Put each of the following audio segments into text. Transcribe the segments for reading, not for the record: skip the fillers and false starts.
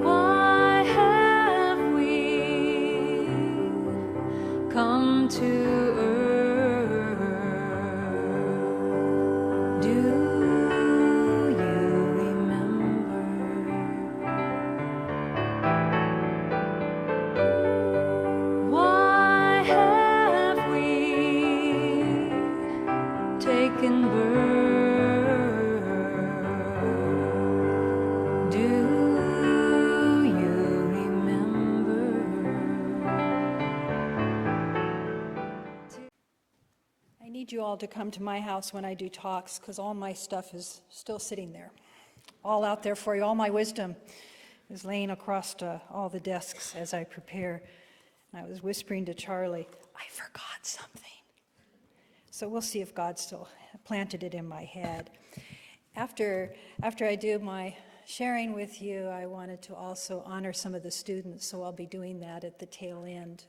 Why have we come to earth? Do you remember? Why have we taken birth? Do you remember? I need you all to come to my house when I do talks, because all my stuff is still sitting there. All out there for you. All my wisdom is laying across all the desks as I prepare. And I was whispering to Charlie, I forgot something. So we'll see if God still planted it in my head. After I do my sharing with you, I wanted to also honor some of the students, so I'll be doing that at the tail end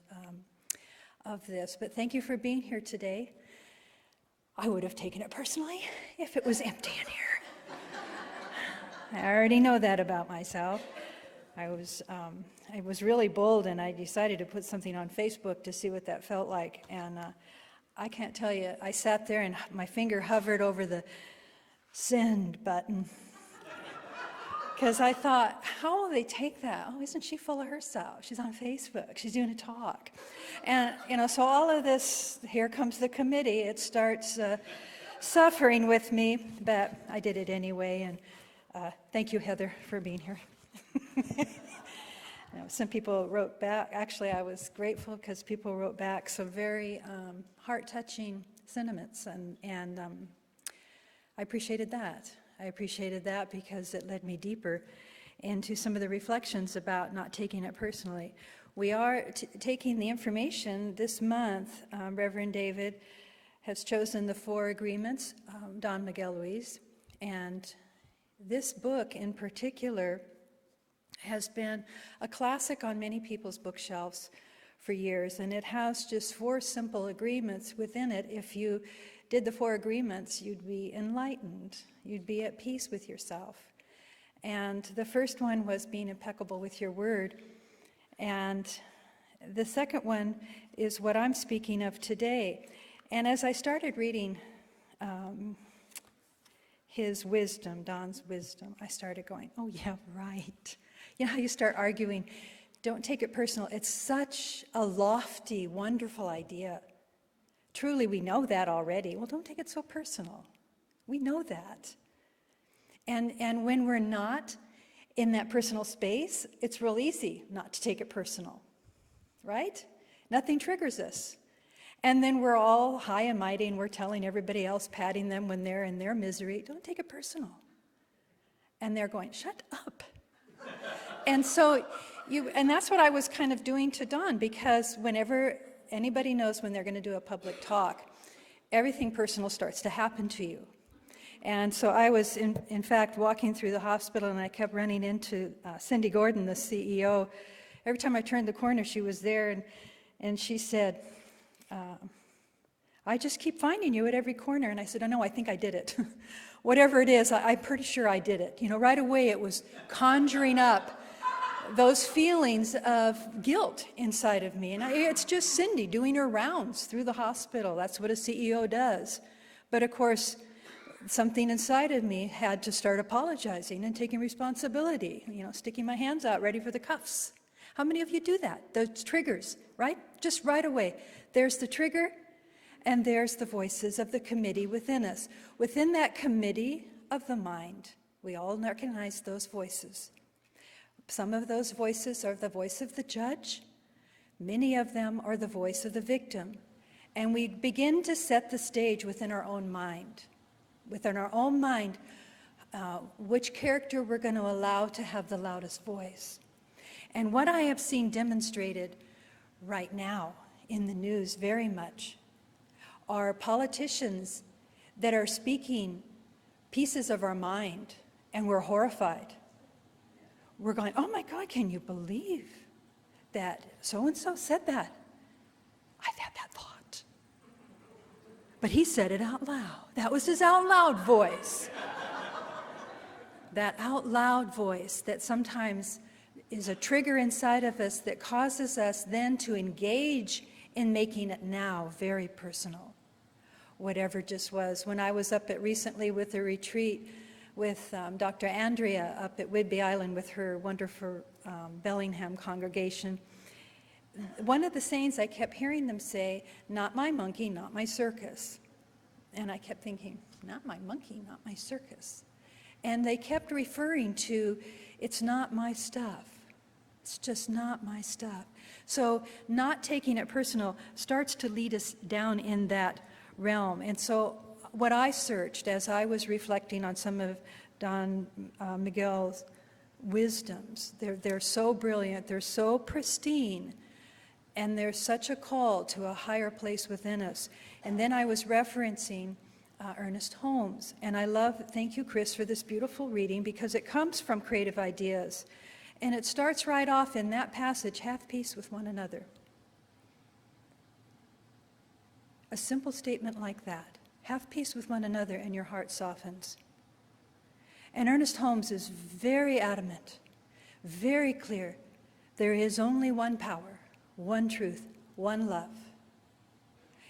of this. But thank you for being here today. I would have taken it personally if it was empty in here. I already know that about myself. I was really bold, and I decided to put something on Facebook to see what that felt like. And I can't tell you, I sat there and my finger hovered over the send button. Because I thought, how will they take that? Oh, isn't she full of herself? She's on Facebook. She's doing a talk. And, so all of this, here comes the committee. It starts suffering with me, but I did it anyway. And thank you, Heather, for being here. Some people wrote back. Actually, I was grateful because people wrote back some very heart-touching sentiments, and I appreciated that. I appreciated that because it led me deeper into some of the reflections about not taking it personally. We are taking the information this month. Reverend David has chosen the 4 agreements, Don Miguel Luis, and this book in particular has been a classic on many people's bookshelves for years, and it has just 4 simple agreements within it. If you did the 4 agreements, you'd be enlightened. You'd be at peace with yourself. And the first one was being impeccable with your word. And the second one is what I'm speaking of today. And as I started reading his wisdom, Don's wisdom, I started going, oh yeah, right. You know how you start arguing, don't take it personal. It's such a lofty, wonderful idea. Truly, we know that already. Well, don't take it so personal. We know that. And when we're not in that personal space, it's real easy not to take it personal, right? Nothing triggers us. And then we're all high and mighty, and we're telling everybody else, patting them when they're in their misery, don't take it personal. And they're going, shut up. And so, and that's what I was kind of doing to Don, because whenever anybody knows when they're going to do a public talk, everything personal starts to happen to you. And so I was, in fact, walking through the hospital, and I kept running into Cindy Gordon, the CEO. Every time I turned the corner, she was there, and she said, I just keep finding you at every corner. And I said, oh, no, I think I did it. Whatever it is, I'm pretty sure I did it. Right away it was conjuring up those feelings of guilt inside of me. And it's just Cindy doing her rounds through the hospital. That's what a CEO does. But of course, something inside of me had to start apologizing and taking responsibility, sticking my hands out ready for the cuffs. How many of you do that? Those triggers, right? Just right away. There's the trigger, and there's the voices of the committee within us. Within that committee of the mind, we all recognize those voices. Some of those voices are the voice of the judge. Many of them are the voice of the victim. And we begin to set the stage within our own mind. Within our own mind, which character we're going to allow to have the loudest voice. And what I have seen demonstrated right now in the news very much are politicians that are speaking pieces of our mind, and we're horrified. We're going, oh my God, can you believe that so-and-so said that? I've had that thought. But he said it out loud. That was his out loud voice. that out loud voice that sometimes is a trigger inside of us that causes us then to engage in making it now very personal. Whatever just was. When I was up at recently with a retreat with Dr. Andrea up at Whidbey Island with her wonderful Bellingham congregation, one of the sayings I kept hearing them say, not my monkey, not my circus. And I kept thinking, not my monkey, not my circus. And they kept referring to, it's not my stuff. It's just not my stuff. So not taking it personal starts to lead us down in that realm. And so what I searched as I was reflecting on some of Don Miguel's wisdoms, they're so brilliant, they're so pristine, and there's such a call to a higher place within us. And then I was referencing Ernest Holmes. And I love, thank you, Chris, for this beautiful reading, because it comes from Creative Ideas. And it starts right off in that passage, have peace with one another. A simple statement like that, have peace with one another, and your heart softens. And Ernest Holmes is very adamant, very clear. There is only one power, one truth, one love.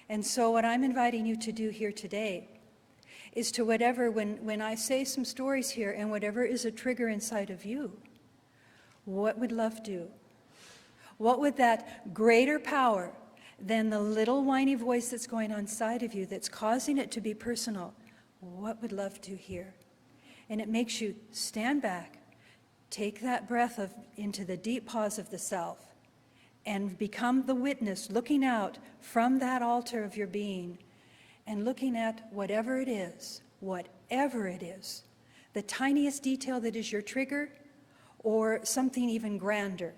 And so what I'm inviting you to do here today is to whatever, when I say some stories here and whatever is a trigger inside of you, what would love do? What would that greater power than the little whiny voice that's going on inside of you that's causing it to be personal, what would love do here? And it makes you stand back, take that breath into the deep pause of the self, and become the witness looking out from that altar of your being and looking at whatever it is, the tiniest detail that is your trigger or something even grander.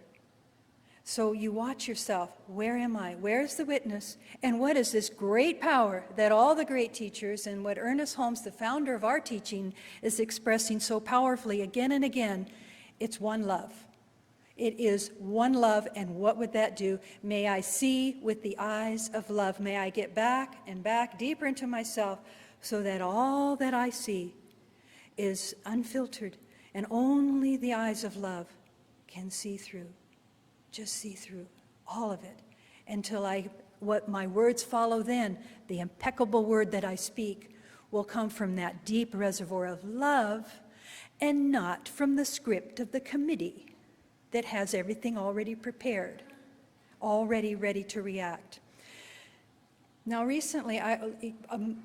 So you watch yourself, where am I? Where's the witness? And what is this great power that all the great teachers and what Ernest Holmes, the founder of our teaching, is expressing so powerfully again and again? It's one love. It is one love, and what would that do? May I see with the eyes of love. May I get back and back deeper into myself so that all that I see is unfiltered and only the eyes of love can see through. Just see through all of it until what my words follow then, the impeccable word that I speak, will come from that deep reservoir of love and not from the script of the committee that has everything already prepared, already ready to react. Now recently,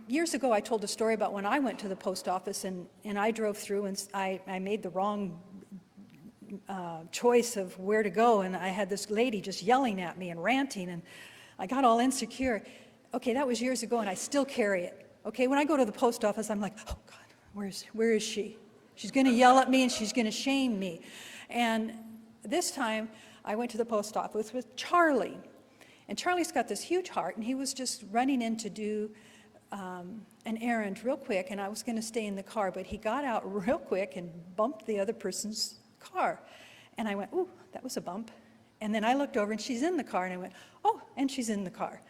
years ago, I told a story about when I went to the post office and I drove through and I made the wrong choice of where to go, and I had this lady just yelling at me and ranting, and I got all insecure. Okay, that was years ago, and I still carry it. Okay, when I go to the post office, I'm like, oh God, where is she? She's going to yell at me and she's going to shame me. And this time, I went to the post office with Charlie. And Charlie's got this huge heart, and he was just running in to do an errand real quick, and I was going to stay in the car, but he got out real quick and bumped the other person's car. And I went, ooh, that was a bump. And then I looked over, and she's in the car, and I went, oh, and she's in the car.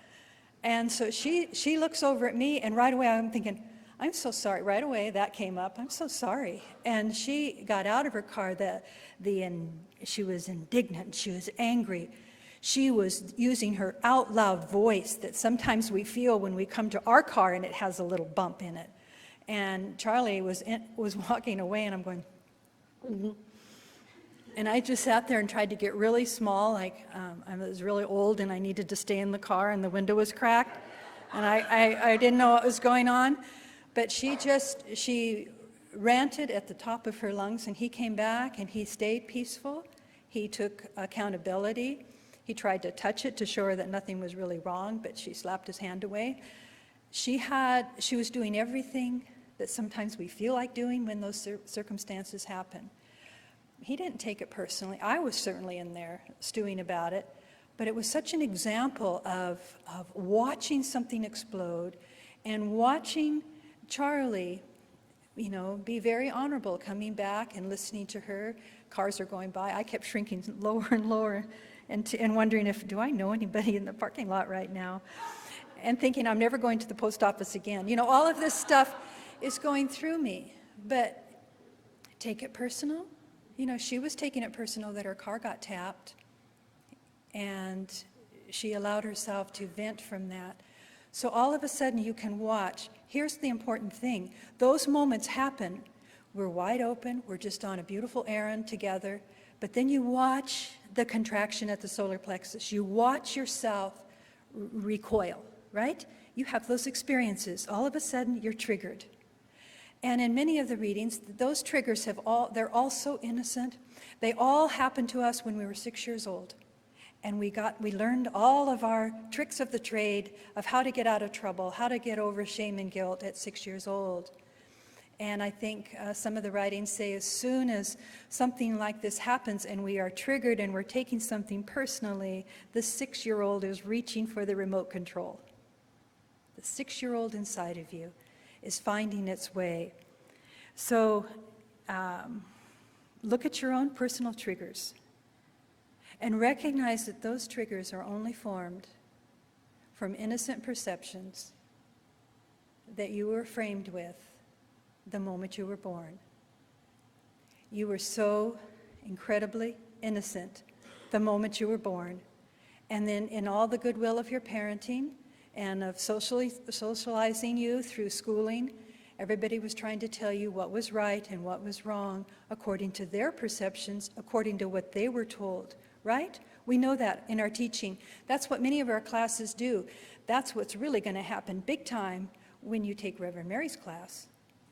And so she looks over at me, and right away I'm thinking, I'm so sorry. Right away that came up. I'm so sorry. And she got out of her car. She was indignant. She was angry. She was using her out loud voice that sometimes we feel when we come to our car and it has a little bump in it. And Charlie was walking away, and I'm going, mm-hmm. And I just sat there and tried to get really small, like I was really old and I needed to stay in the car, and the window was cracked, and I didn't know what was going on. But she ranted at the top of her lungs, and he came back and he stayed peaceful. He took accountability. He tried to touch it to show her that nothing was really wrong, but she slapped his hand away. She was doing everything that sometimes we feel like doing when those circumstances happen. He didn't take it personally. I was certainly in there stewing about it, but it was such an example of watching something explode and watching Charlie, be very honorable, coming back and listening to her. Cars are going by. I kept shrinking lower and lower and wondering do I know anybody in the parking lot right now? And thinking I'm never going to the post office again. All of this stuff is going through me. But take it personal. You know, she was taking it personal that her car got tapped, and she allowed herself to vent from that. So all of a sudden you can watch. Here's the important thing. Those moments happen. We're wide open. We're just on a beautiful errand together. But then you watch the contraction at the solar plexus. You watch yourself recoil, right? You have those experiences. All of a sudden you're triggered. And in many of the readings, those triggers they're all so innocent. They all happened to us when we were 6 years old. And we learned all of our tricks of the trade of how to get out of trouble, how to get over shame and guilt at 6 years old. And I think some of the writings say as soon as something like this happens and we are triggered and we're taking something personally, the 6-year-old is reaching for the remote control. The 6-year-old inside of you is finding its way. So look at your own personal triggers. And recognize that those triggers are only formed from innocent perceptions that you were framed with the moment you were born. You were so incredibly innocent the moment you were born. And then in all the goodwill of your parenting and of socializing you through schooling, everybody was trying to tell you what was right and what was wrong according to their perceptions, according to what they were told. Right? We know that in our teaching. That's what many of our classes do. That's what's really going to happen big time when you take Reverend Mary's class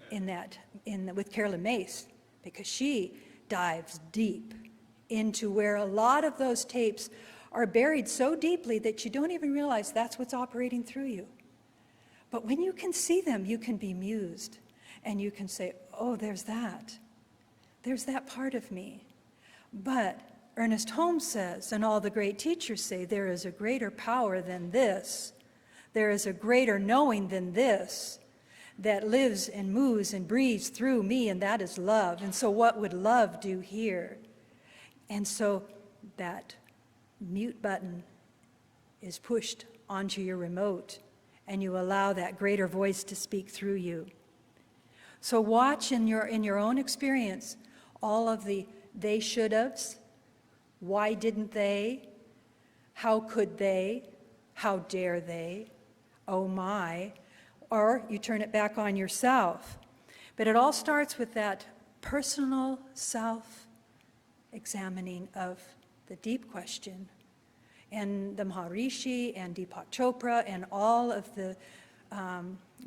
with Carolyn Mace, because she dives deep into where a lot of those tapes are buried so deeply that you don't even realize that's what's operating through you. But when you can see them, you can be mused, and you can say, oh, there's that. There's that part of me. But Ernest Holmes says, and all the great teachers say, there is a greater power than this. There is a greater knowing than this that lives and moves and breathes through me, and that is love. And so what would love do here? And so that mute button is pushed onto your remote, and you allow that greater voice to speak through you. So watch in your own experience all of the they should haves. Why didn't they? How could they? How dare they? Oh my. Or you turn it back on yourself. But it all starts with that personal self-examining of the deep question. And the Maharishi and Deepak Chopra and all of the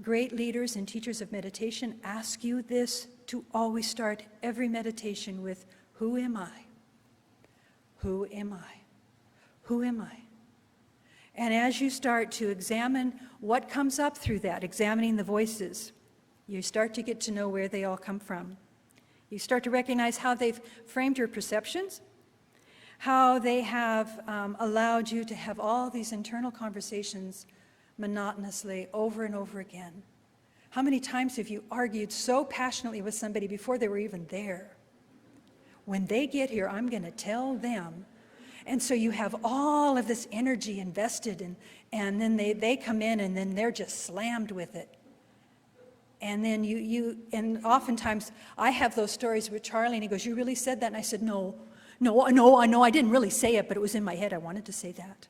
great leaders and teachers of meditation ask you this to always start every meditation with, who am I? Who am I? Who am I? And as you start to examine what comes up through that, examining the voices, you start to get to know where they all come from. You start to recognize how they've framed your perceptions, how they have allowed you to have all these internal conversations monotonously over and over again. How many times have you argued so passionately with somebody before they were even there? When they get here, I'm going to tell them. And so you have all of this energy invested in, and then they come in and then they're just slammed with it. And then and oftentimes I have those stories with Charlie, and he goes, you really said that? And I said, no, I didn't really say it, but it was in my head. I wanted to say that.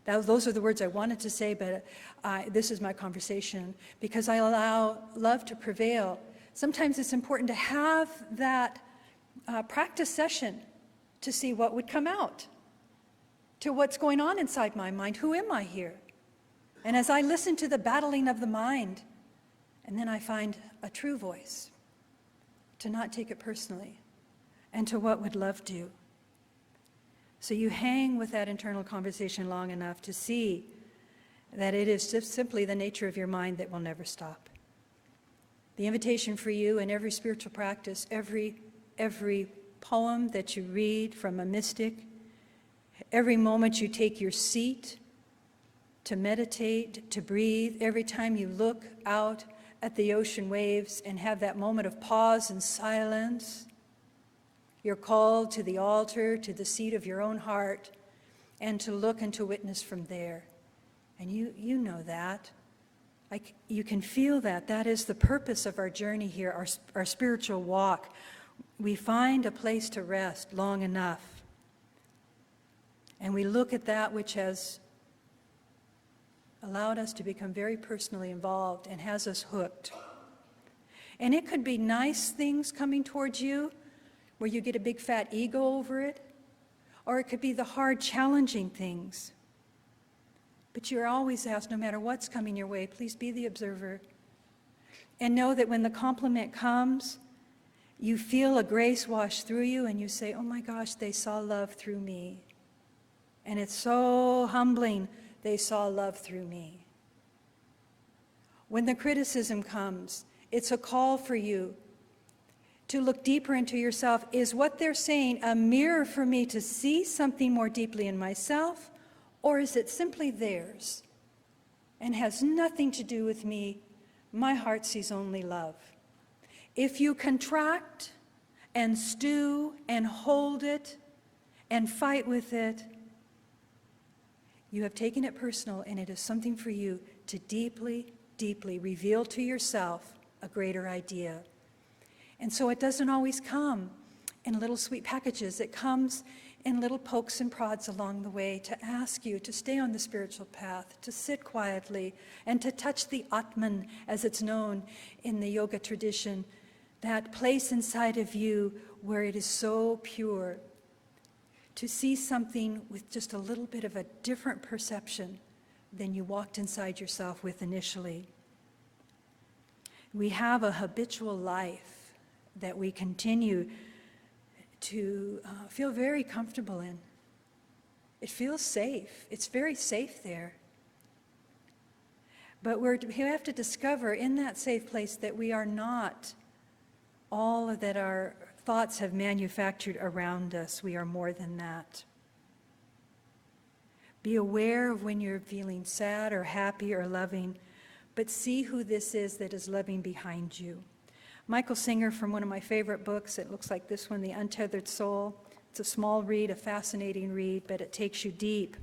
Those are the words I wanted to say, but this is my conversation, because I allow love to prevail. Sometimes it's important to have that practice session to see what would come out, to what's going on inside my mind. Who am I here? And as I listen to the battling of the mind, and then I find a true voice, to not take it personally, and to what would love do. So you hang with that internal conversation long enough to see that it is just simply the nature of your mind that will never stop. The invitation for you in every spiritual practice, every poem that you read from a mystic, every moment you take your seat to meditate, to breathe, every time you look out at the ocean waves and have that moment of pause and silence, you're called to the altar, to the seat of your own heart, and to look and to witness from there. And you know that. You can feel that. That is the purpose of our journey here, our spiritual walk. we find a place to rest long enough, and we look at that which has allowed us to become very personally involved and has us hooked. And it could be nice things coming towards you where you get a big fat ego over it, or it could be the hard, challenging things. But you're always asked, no matter what's coming your way, please be the observer. And know that when the compliment comes, you feel a grace wash through you and you say, oh my gosh, they saw love through me. And it's so humbling, they saw love through me. When the criticism comes, it's a call for you to look deeper into yourself. Is what they're saying a mirror for me to see something more deeply in myself, or is it simply theirs and has nothing to do with me? My heart sees only love. If you contract and stew and hold it and fight with it, you have taken it personal, and it is something for you to deeply, deeply reveal to yourself a greater idea. And so it doesn't always come in little sweet packages. It comes in little pokes and prods along the way to ask you to stay on the spiritual path, to sit quietly, and to touch the Atman, as it's known in the yoga tradition, that place inside of you where it is so pure, to see something with just a little bit of a different perception than you walked inside yourself with initially. We have a habitual life that we continue to feel very comfortable in. It feels safe. It's very safe there. But we have to discover in that safe place that we are not all that our thoughts have manufactured around us. We are more than that. Be aware of when you're feeling sad or happy or loving, but see who this is that is loving behind you. Michael Singer, from one of my favorite books, it looks like this one, The Untethered Soul. It's a small read, a fascinating read, but it takes you deep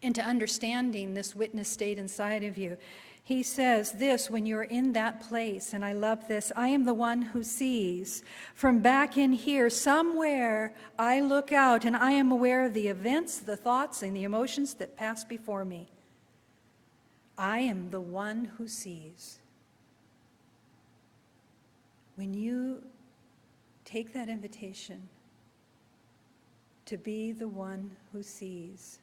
into understanding this witness state inside of you. He says this, when you're in that place, and I love this, I am the one who sees. From back in here, somewhere, I look out and I am aware of the events, the thoughts, and the emotions that pass before me. I am the one who sees. When you take that invitation to be the one who sees,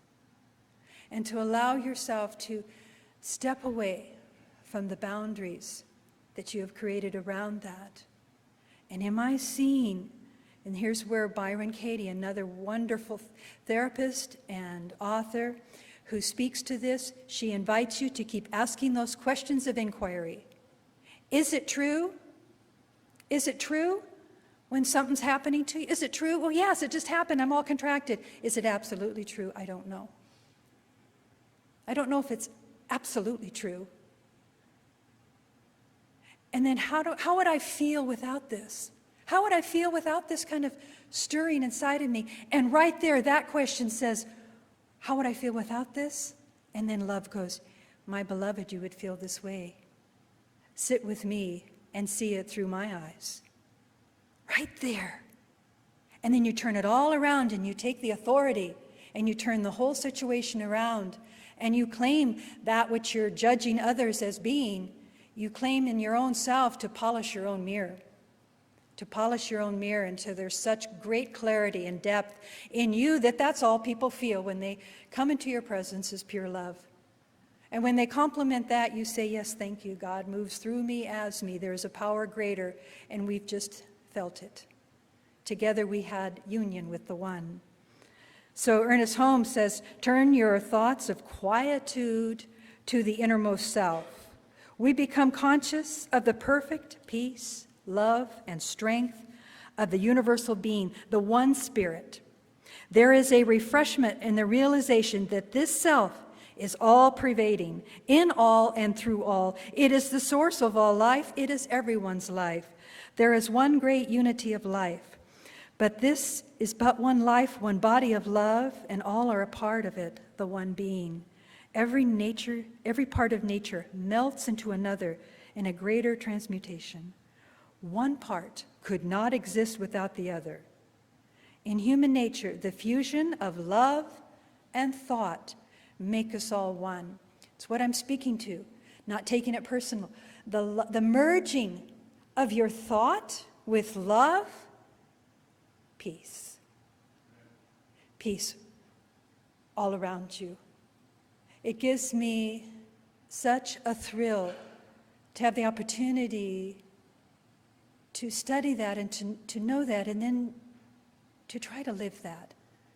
and to allow yourself to step away from the boundaries that you have created around that. And am I seeing? And here's where Byron Katie, another wonderful therapist and author who speaks to this, she invites you to keep asking those questions of inquiry. Is it true? Is it true when something's happening to you? Is it true? Well, yes, it just happened. I'm all contracted. Is it absolutely true? I don't know. I don't know if it's absolutely true. And then how would I feel without this? How would I feel without this kind of stirring inside of me? And right there, that question says, how would I feel without this? And then love goes, my beloved, you would feel this way. Sit with me and see it through my eyes. Right there. And then you turn it all around and you take the authority and you turn the whole situation around and you claim that which you're judging others as being, you claim in your own self to polish your own mirror. To polish your own mirror until there's such great clarity and depth in you that that's all people feel when they come into your presence is pure love. And when they compliment that, you say, yes, thank you. God moves through me as me. There is a power greater, and we've just felt it. Together we had union with the one. So Ernest Holmes says, turn your thoughts of quietude to the innermost self. We become conscious of the perfect peace, love, and strength of the universal being, the one spirit. There is a refreshment in the realization that this self is all-pervading, in all and through all. It is the source of all life. It is everyone's life. There is one great unity of life. But this is but one life, one body of love, and all are a part of it, the one being. Every part of nature melts into another in a greater transmutation. One part could not exist without the other. In human nature, the fusion of love and thought make us all one. It's what I'm speaking to, not taking it personal. The merging of your thought with love, peace. Peace all around you. It gives me such a thrill to have the opportunity to study that and to know that, and then to try to live that,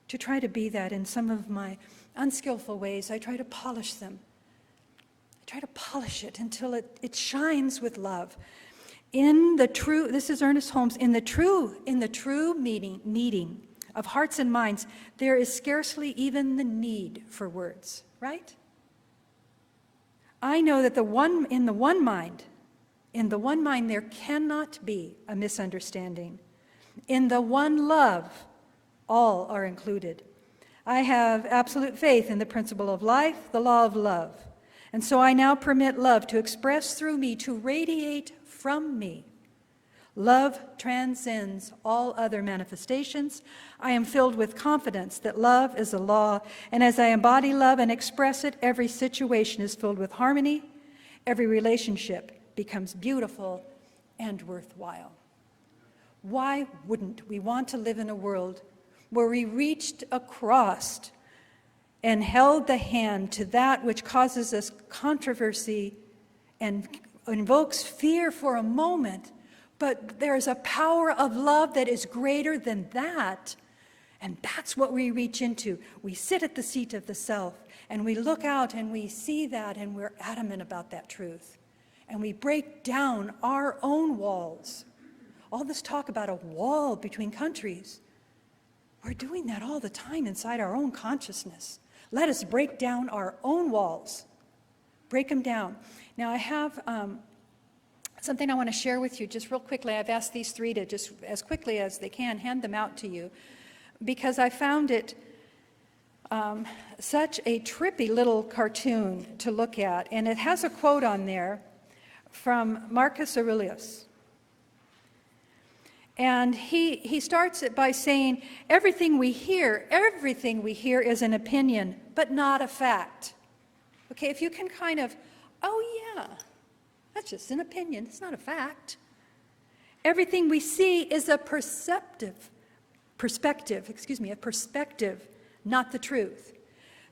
to try to be that. In some of my unskillful ways, I try to polish them. I try to polish it until it shines with love. In the true, this is Ernest Holmes, in the true meeting of hearts and minds, there is scarcely even the need for words, right? I know that in the one mind there cannot be a misunderstanding. In the one love, all are included. I have absolute faith in the principle of life, the law of love. And so I now permit love to express through me, to radiate from me. Love transcends all other manifestations. I am filled with confidence that love is a law, and as I embody love and express it, every situation is filled with harmony. Every relationship becomes beautiful and worthwhile. Why wouldn't we want to live in a world where we reached across and held the hand to that which causes us controversy and invokes fear for a moment, but there's a power of love that is greater than that, and that's what we reach into. We sit at the seat of the self, and we look out and we see that, and we're adamant about that truth. And we break down our own walls. All this talk about a wall between countries, we're doing that all the time inside our own consciousness. Let us break down our own walls. Break them down. Now I have something I want to share with you just real quickly. I've asked these three to just as quickly as they can hand them out to you because I found it such a trippy little cartoon to look at. And it has a quote on there from Marcus Aurelius. And he starts it by saying, everything we hear is an opinion, but not a fact. Okay, if you can kind of, oh yeah, that's just an opinion, it's not a fact. Everything we see is a perspective, not the truth.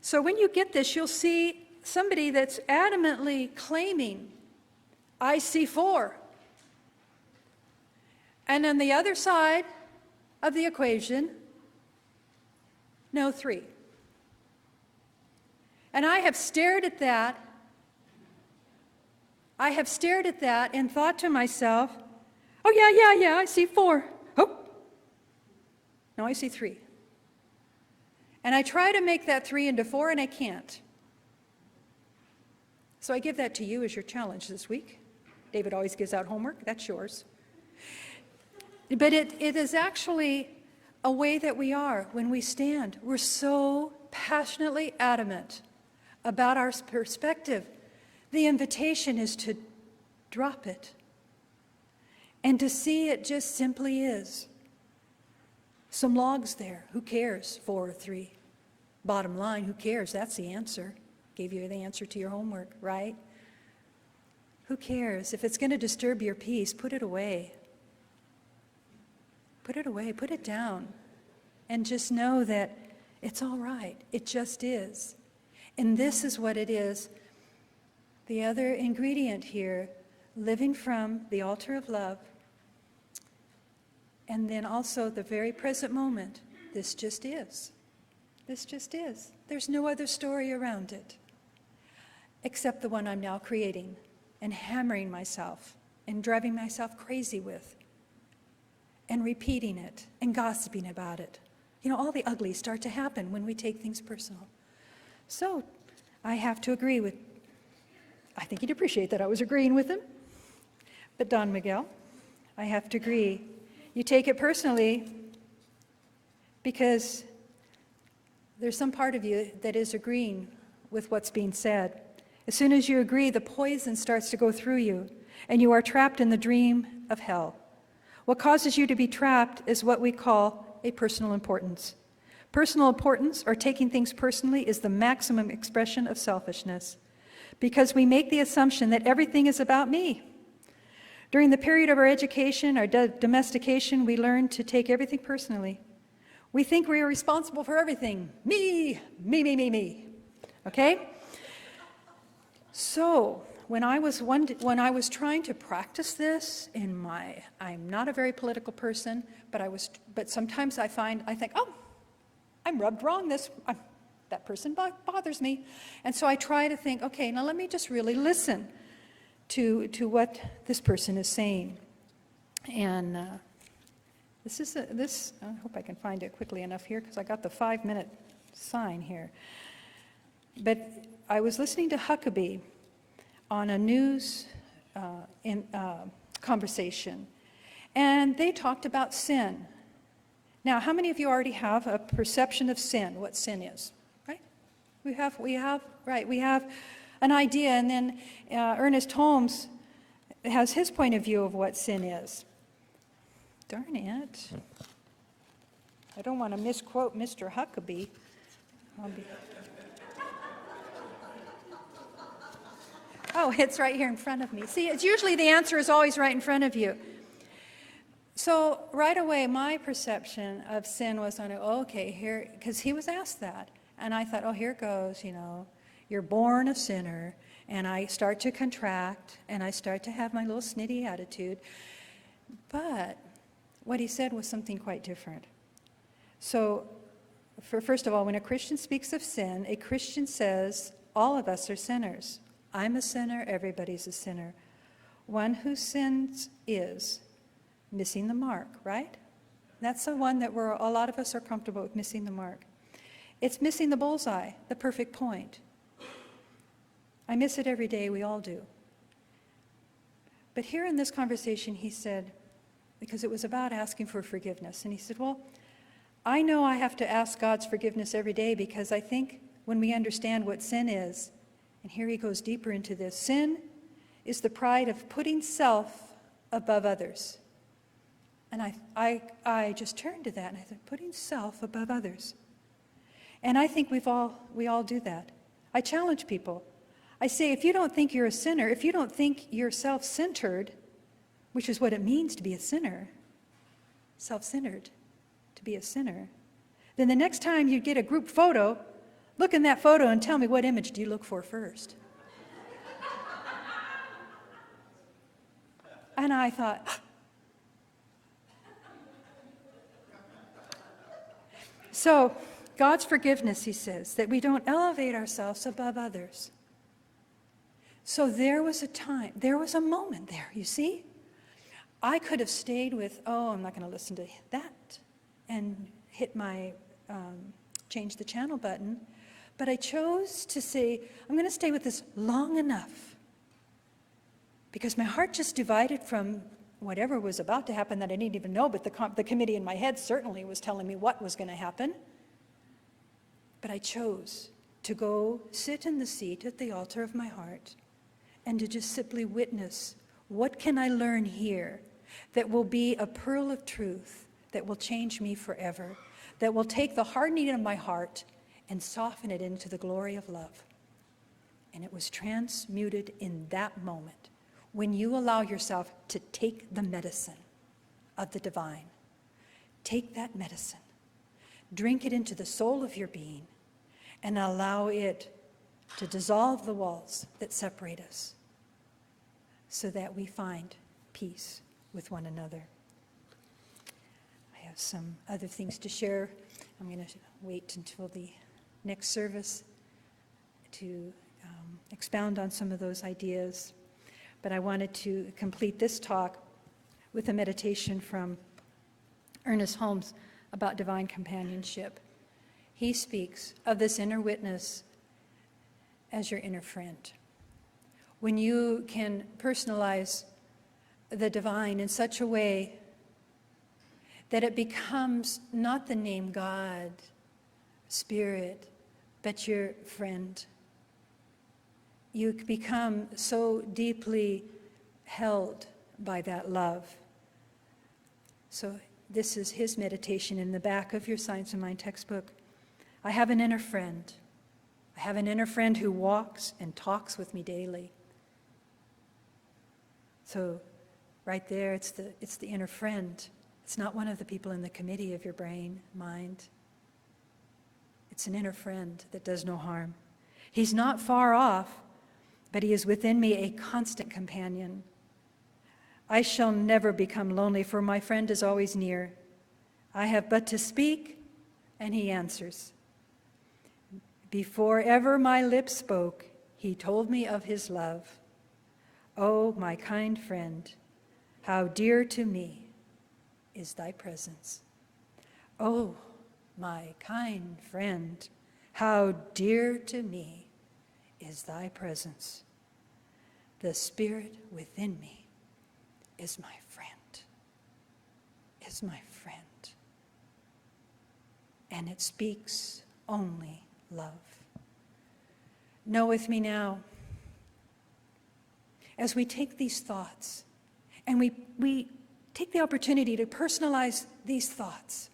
So when you get this, you'll see somebody that's adamantly claiming, I see 4. And on the other side of the equation, no 3. And I have stared at that. And thought to myself, oh yeah, I see 4. Oh, no, I see 3. And I try to make that 3 into 4, and I can't. So I give that to you as your challenge this week. David always gives out homework. That's yours. But it is actually a way that we are when we stand. We're so passionately adamant about our perspective. The invitation is to drop it and to see it just simply is. Some logs there. Who cares? 4 or 3. Bottom line, who cares? That's the answer. Gave you the answer to your homework, right? Who cares? If it's going to disturb your peace, put it away. Put it away, put it down, and just know that it's all right. It just is. And this is what it is. The other ingredient here, living from the altar of love, and then also the very present moment. This just is. This just is. There's no other story around it, except the one I'm now creating and hammering myself and driving myself crazy with. And repeating it and gossiping about it. You know, all the uglies start to happen when we take things personal. So I have to agree with, I think he'd appreciate that I was agreeing with him. But Don Miguel, I have to agree. You take it personally because there's some part of you that is agreeing with what's being said. As soon as you agree, the poison starts to go through you, and you are trapped in the dream of hell. What causes you to be trapped is what we call a personal importance. Personal importance, or taking things personally, is the maximum expression of selfishness because we make the assumption that everything is about me. During the period of our education, our domestication, we learn to take everything personally. We think we are responsible for everything. Me, me, me, me, me. Okay? So, when I was trying to practice this I'm not a very political person, but sometimes I think, oh, I'm rubbed wrong. That person bothers me. And so I try to think, okay, now let me just really listen to what this person is saying. And I hope I can find it quickly enough here because I got the 5-minute sign here. But I was listening to Huckabee on a news conversation, and they talked about sin. Now, how many of you already have a perception of sin, what sin is? Right? We have an idea, and then Ernest Holmes has his point of view of what sin is. Darn it. I don't want to misquote Mr. Huckabee. Oh, it's right here in front of me. See, it's usually the answer is always right in front of you. So right away, my perception of sin was okay, here, because he was asked that. And I thought, oh, here goes, you're born a sinner. And I start to contract, and I start to have my little snitty attitude. But what he said was something quite different. So, first of all, when a Christian speaks of sin, a Christian says, all of us are sinners. I'm a sinner, everybody's a sinner. One who sins is missing the mark, right? That's the one that a lot of us are comfortable with, missing the mark. It's missing the bullseye, the perfect point. I miss it every day, we all do. But here in this conversation, he said, because it was about asking for forgiveness, and he said, well, I know I have to ask God's forgiveness every day because I think when we understand what sin is, and here he goes deeper into this, sin is the pride of putting self above others. And I just turned to that and I thought, putting self above others. And I think we all do that. I challenge people. I say, if you don't think you're a sinner, if you don't think you're self-centered, which is what it means to be a sinner, self-centered, to be a sinner, then the next time you get a group photo, look in that photo and tell me what image do you look for first. And I thought, so God's forgiveness, he says, that we don't elevate ourselves above others. So there was a moment there, you see? I could have stayed with, I'm not going to listen to that, and hit my change the channel button, but I chose to say, I'm going to stay with this long enough, because my heart just divided from whatever was about to happen that I didn't even know, but the committee in my head certainly was telling me what was going to happen. But I chose to go sit in the seat at the altar of my heart and to just simply witness, what can I learn here that will be a pearl of truth that will change me forever, that will take the hardening of my heart and soften it into the glory of love. And it was transmuted in that moment when you allow yourself to take the medicine of the divine. Take that medicine, drink it into the soul of your being, and allow it to dissolve the walls that separate us so that we find peace with one another. I have some other things to share. I'm going to wait until the next service to expound on some of those ideas. But I wanted to complete this talk with a meditation from Ernest Holmes about divine companionship. He speaks of this inner witness as your inner friend. When you can personalize the divine in such a way that it becomes not the name God, Spirit, but your friend. You become so deeply held by that love So this is his meditation in the back of your Science of Mind textbook. I have an inner friend. I have an inner friend who walks and talks with me daily. So right there, it's the inner friend. It's not one of the people in the committee of your brain, mind. It's an inner friend that does no harm. He's not far off, but he is within me a constant companion. I shall never become lonely, for my friend is always near. I have but to speak, and he answers. Before ever my lips spoke, he told me of his love. Oh, my kind friend, how dear to me is thy presence. Oh, my kind friend, how dear to me is thy presence. The Spirit within me is my friend, is my friend. And it speaks only love. Know with me now, as we take these thoughts and we take the opportunity to personalize these thoughts,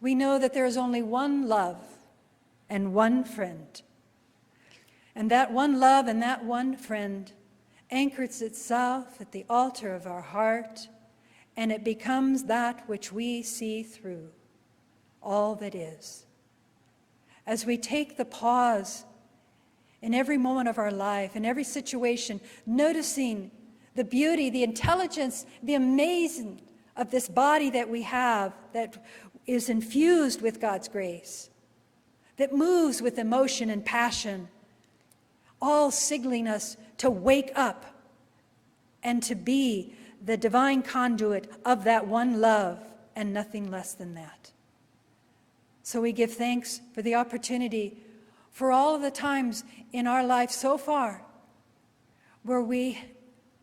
we know that there is only one love and one friend. And that one love and that one friend anchors itself at the altar of our heart, and it becomes that which we see through, all that is. As we take the pause in every moment of our life, in every situation, noticing the beauty, the intelligence, the amazing of this body that we have that is infused with God's grace, that moves with emotion and passion, all signaling us to wake up and to be the divine conduit of that one love and nothing less than that. So we give thanks for the opportunity for all of the times in our life so far where we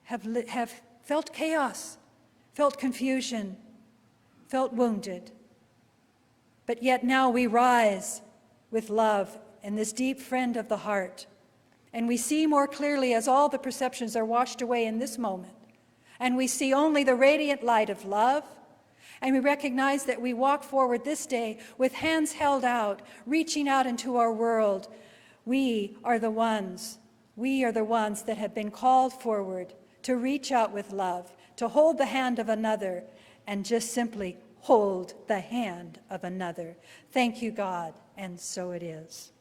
have felt chaos, felt confusion, felt wounded. But yet now we rise with love and this deep friend of the heart. And we see more clearly as all the perceptions are washed away in this moment. And we see only the radiant light of love. And we recognize that we walk forward this day with hands held out, reaching out into our world. We are the ones that have been called forward to reach out with love, to hold the hand of another, and just simply hold the hand of another. Thank you, God, and so it is.